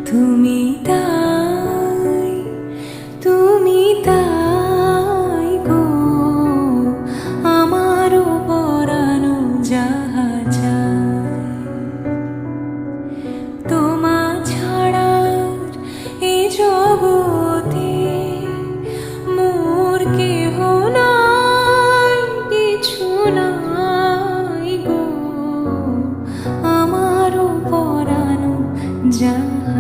তুমি তাই, তুমি তাই গো আমারও পরানো যাহা চায়। তোমা ছাড়া এই জগতে মোর কেহ নাই, কিছু নাই গো আমারও পরানো যাহা